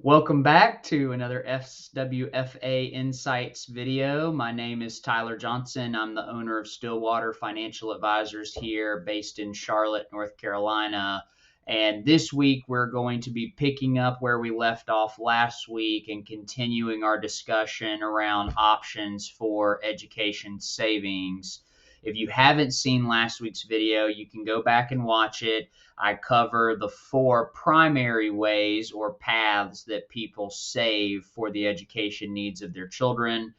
Welcome back to another SWFA Insights video. My name is Tyler Johnson. I'm the owner of StillWater Financial Advisors here based in Charlotte, North Carolina. And this week we're going to be picking up where we left off last week and continuing our discussion around options for education savings. If you haven't seen last week's video, you can go back and watch it. I cover the four primary ways or paths that people save for the education needs of their children.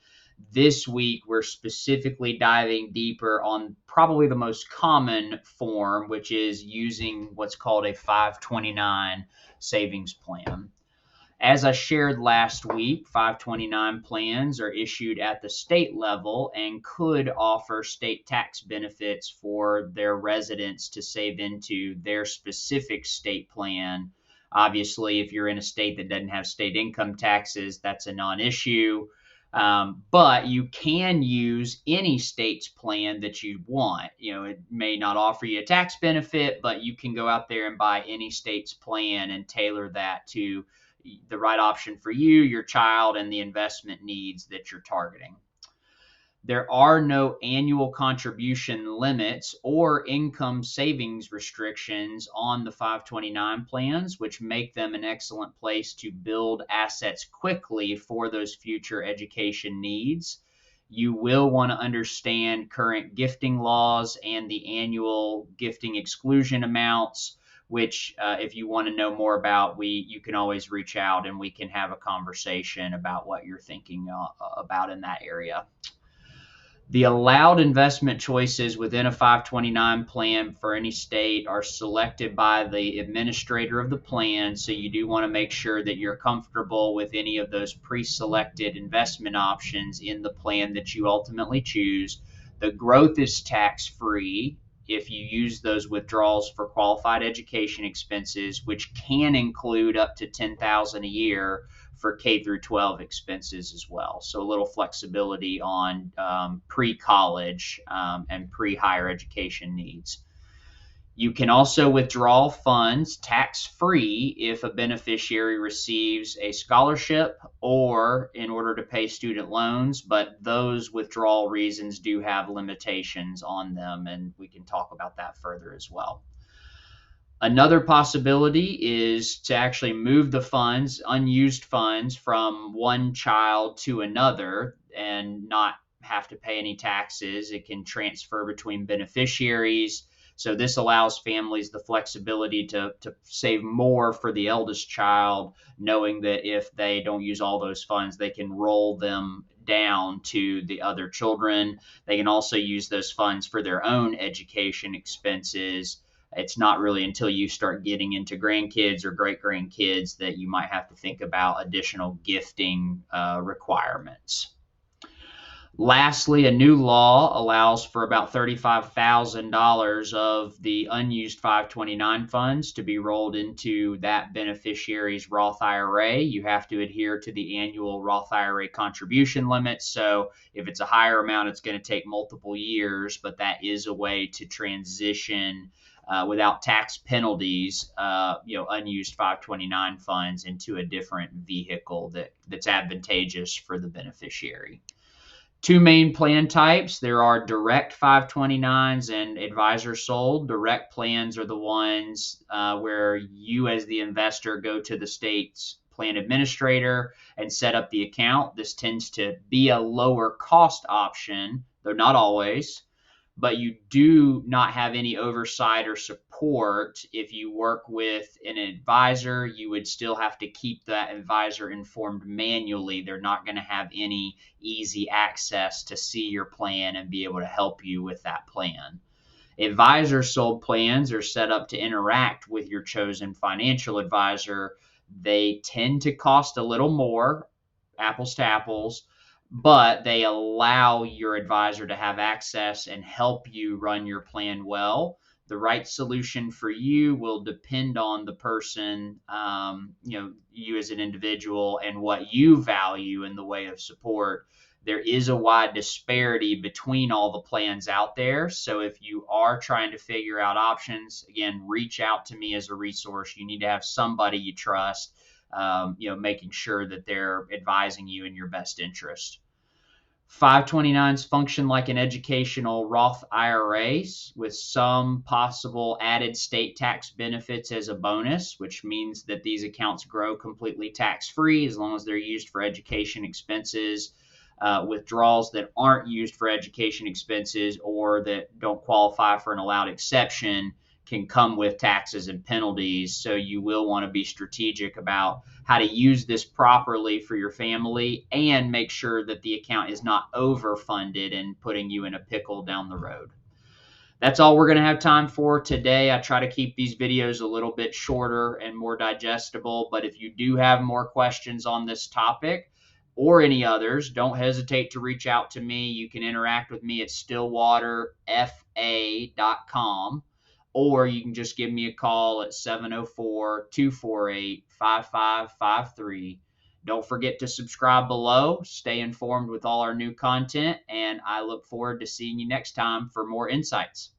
This week, we're specifically diving deeper on probably the most common form, which is using what's called a 529 savings plan. As I shared last week, 529 plans are issued at the state level and could offer state tax benefits for their residents to save into their specific state plan. Obviously, if you're in a state that doesn't have state income taxes, that's a non-issue. But you can use any state's plan that you want. It may not offer you a tax benefit, but you can go out there and buy any state's plan and tailor that to the right option for you, your child, and the investment needs that you're targeting. There are no annual contribution limits or income savings restrictions on the 529 plans, which make them an excellent place to build assets quickly for those future education needs. You will want to understand current gifting laws and the annual gifting exclusion amounts, which if you want to know more about, you can always reach out and we can have a conversation about what you're thinking about in that area. The allowed investment choices within a 529 plan for any state are selected by the administrator of the plan, so you do want to make sure that you're comfortable with any of those pre-selected investment options in the plan that you ultimately choose. The growth is tax-free if you use those withdrawals for qualified education expenses, which can include up to $10,000 a year for K through 12 expenses as well. So a little flexibility on pre-college and pre-higher education needs. You can also withdraw funds tax-free if a beneficiary receives a scholarship or in order to pay student loans, but those withdrawal reasons do have limitations on them, and we can talk about that further as well. Another possibility is to actually move the funds, unused funds, from one child to another and not have to pay any taxes. It can transfer between beneficiaries. So this allows families the flexibility to save more for the eldest child, knowing that if they don't use all those funds, they can roll them down to the other children. They can also use those funds for their own education expenses. It's not really until you start getting into grandkids or great grandkids that you might have to think about additional gifting requirements. Lastly, a new law allows for about $35,000 of the unused 529 funds to be rolled into that beneficiary's Roth IRA. You have to adhere to the annual Roth IRA contribution limits. So if it's a higher amount, it's going to take multiple years, but that is a way to transition without tax penalties, unused 529 funds into a different vehicle that's advantageous for the beneficiary. Two main plan types. There are direct 529s and advisor sold. Direct plans are the ones where you as the investor go to the state's plan administrator and set up the account. This tends to be a lower cost option, though not always, but you do not have any oversight or support. If you work with an advisor, you would still have to keep that advisor informed manually. They're not going to have any easy access to see your plan and be able to help you with that plan. Advisor sold plans are set up to interact with your chosen financial advisor. They tend to cost a little more, apples to apples, but they allow your advisor to have access and help you run your plan well. The right solution for you will depend on the person, you as an individual, and what you value in the way of support. There is a wide disparity between all the plans out there. So if you are trying to figure out options, again, reach out to me as a resource. You need to have somebody you trust making sure that they're advising you in your best interest. 529s function like an educational Roth IRAs with some possible added state tax benefits as a bonus, which means that these accounts grow completely tax-free as long as they're used for education expenses. Withdrawals that aren't used for education expenses or that don't qualify for an allowed exception can come with taxes and penalties. So you will want to be strategic about how to use this properly for your family and make sure that the account is not overfunded and putting you in a pickle down the road. That's all we're going to have time for today. I try to keep these videos a little bit shorter and more digestible, but if you do have more questions on this topic or any others, don't hesitate to reach out to me. You can interact with me at stillwaterfa.com, or you can just give me a call at 704-248-5553. Don't forget to subscribe below. Stay informed with all our new content, and I look forward to seeing you next time for more insights.